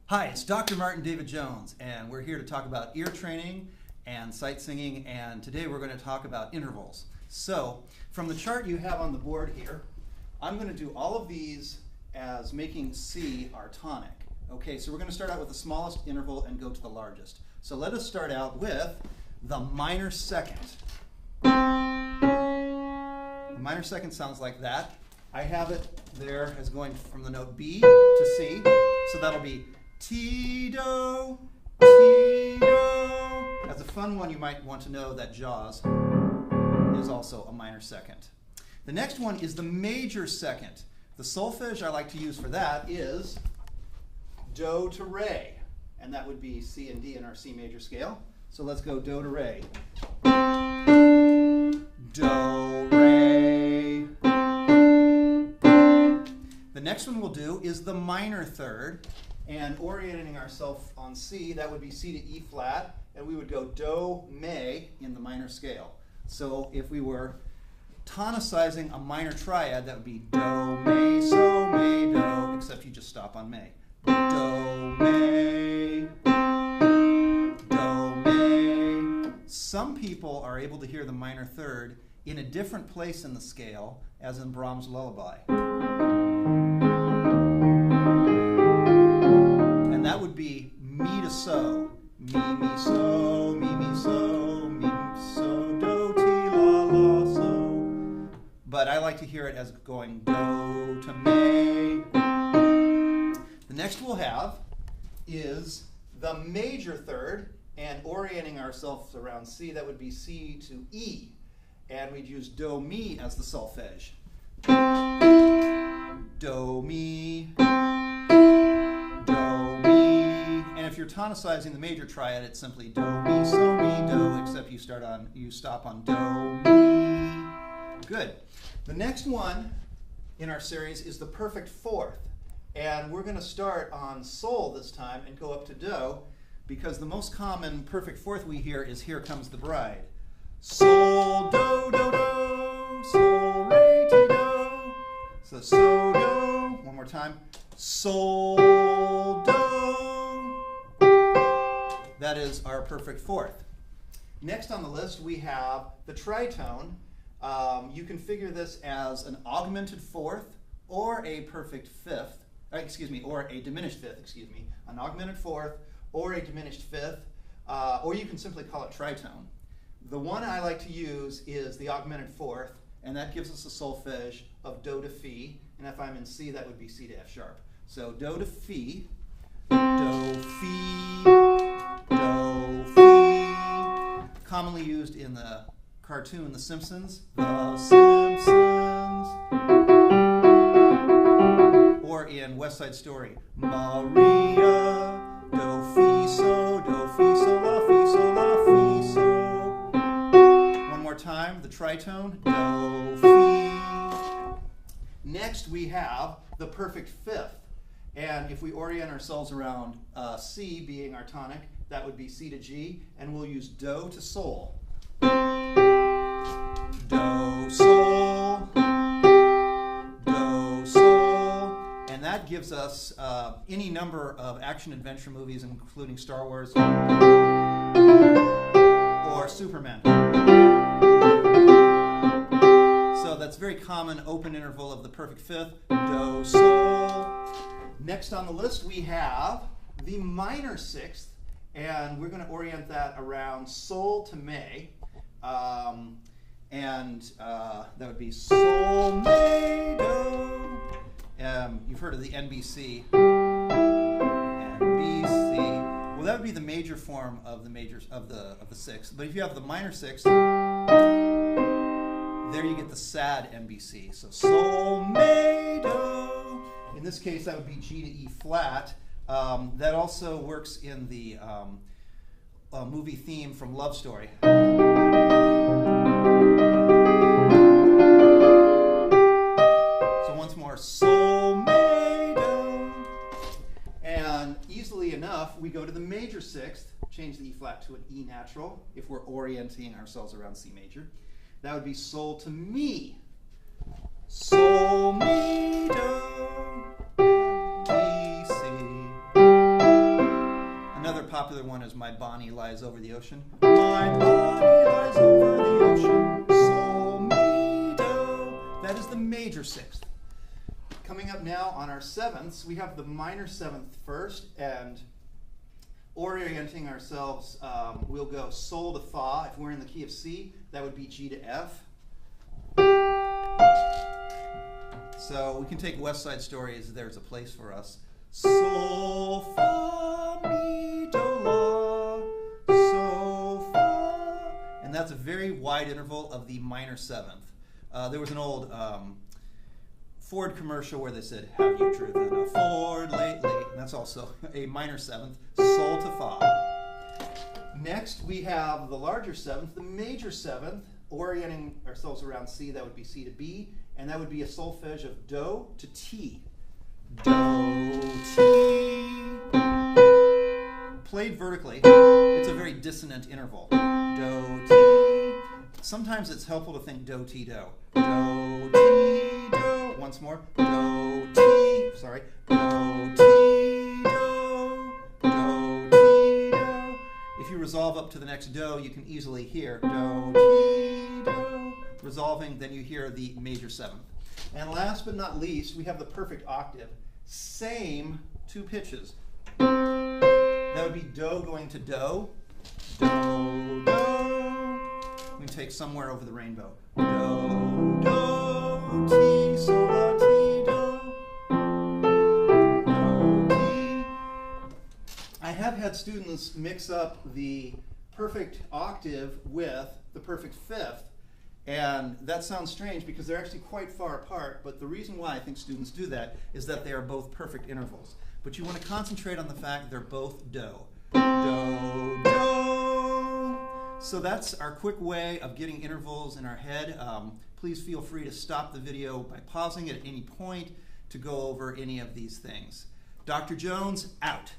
Hi, it's Dr. Martin David Jones, and we're here to talk about ear training and sight singing, and today we're going to talk about intervals. So, from the chart you have on the board here, I'm going to do all of these as making C our tonic. Okay, so we're going to start out with the smallest interval and go to the largest. So let us start out with the minor second. The minor second sounds like that. I have it there as going from the note B to C, so that'll be T-do, T-do. As a fun one, you might want to know that Jaws is also a minor second. The next one is the major second. The solfege I like to use for that is do to re, and that would be C and D in our C major scale. So let's go do to re. Do, re. The next one we'll do is the minor third, and orienting ourselves on C, that would be C to E flat, and we would go do, me in the minor scale. So if we were tonicizing a minor triad, that would be do, me, so, me, do, except you just stop on me. Do, me, do, me. Some people are able to hear the minor third in a different place in the scale, as in Brahms' Lullaby. And that would be mi to so. Mi, so, mi, so, mi, so, do, ti, la, la, so. But I like to hear it as going do to me. The next we'll have is the major third, and orienting ourselves around C, that would be C to E. And we'd use do, mi as the solfege. Do, mi, do, mi. And if you're tonicizing the major triad, it's simply do, mi, so, mi, do, except you stop on do, mi. Good. The next one in our series is the perfect fourth. And we're going to start on sol this time and go up to do, because the most common perfect fourth we hear is Here Comes the Bride. Sol, do, do, do, sol, re, ti, do. So, so, do. One more time. Sol, do. That is our perfect fourth. Next on the list we have the tritone. You can figure this as an augmented fourth or a perfect fifth, or a diminished fifth, an augmented fourth or a diminished fifth, or you can simply call it tritone. The one I like to use is the augmented fourth, and that gives us a solfege of do to fi, and if I'm in C, that would be C to F sharp. So do to fi, do, fi, do, fi. Commonly used in the cartoon The Simpsons. The Simpsons. Or in West Side Story. Maria, do, fi, so, la, fi, so, la, fi, so. One more time, the tritone, do, fi. Next we have the perfect fifth. And if we orient ourselves around C being our tonic, that would be C to G, and we'll use do to sol. Do, sol, do, sol. And that gives us any number of action-adventure movies, including Star Wars or Superman. So that's very common open interval of the perfect fifth, do, sol. Next on the list we have the minor sixth, and we're going to orient that around sol to me. That would be sol, me, do. You've heard of the NBC. NBC. Well, that would be the major form of the majors of the sixth. But if you have the minor sixth, there you get the sad NBC. So sol, me, do. In this case, that would be G to E flat. That also works in the movie theme from Love Story. So once more, sol, me, do. And easily enough, we go to the major sixth, change the E flat to an E natural if we're orienting ourselves around C major. That would be sol to mi. Sol, mi, do, and D, C. popular one is My Bonnie Lies Over the Ocean. My bonnie lies over the ocean, sol, mi, do. That is the major sixth. Coming up now on our sevenths, we have the minor seventh first, and orienting ourselves, we'll go sol to fa. If we're in the key of C, that would be G to F. So we can take West Side Story as There's a Place for Us. Sol, fa, mi, do, la, sol, fa. And that's a very wide interval of the minor seventh. There was an old Ford commercial where they said, have you driven a Ford lately? And that's also a minor seventh, sol to fa. Next we have the larger seventh, the major seventh, orienting ourselves around C, that would be C to B, and that would be a solfege of do to T. Do, T. Played vertically, it's a very dissonant interval. Do, T. Sometimes it's helpful to think do, T, do. Do, T, do. Once more. Do, T. Sorry. Do, T, do. Do, T, do. If you resolve up to the next do, you can easily hear do, T, do. Resolving, then you hear the major seventh. And last but not least, we have the perfect octave. Same two pitches. That would be do going to do. Do, do. We can take Somewhere Over the Rainbow. Do, do, T, sol, la, Ti, do. Do, Ti. I have had students mix up the perfect octave with the perfect fifth. And that sounds strange because they're actually quite far apart, but the reason why I think students do that is that they are both perfect intervals. But you want to concentrate on the fact they're both do. Do, do. So that's our quick way of getting intervals in our head. Please feel free to stop the video by pausing it at any point to go over any of these things. Dr. Jones, out.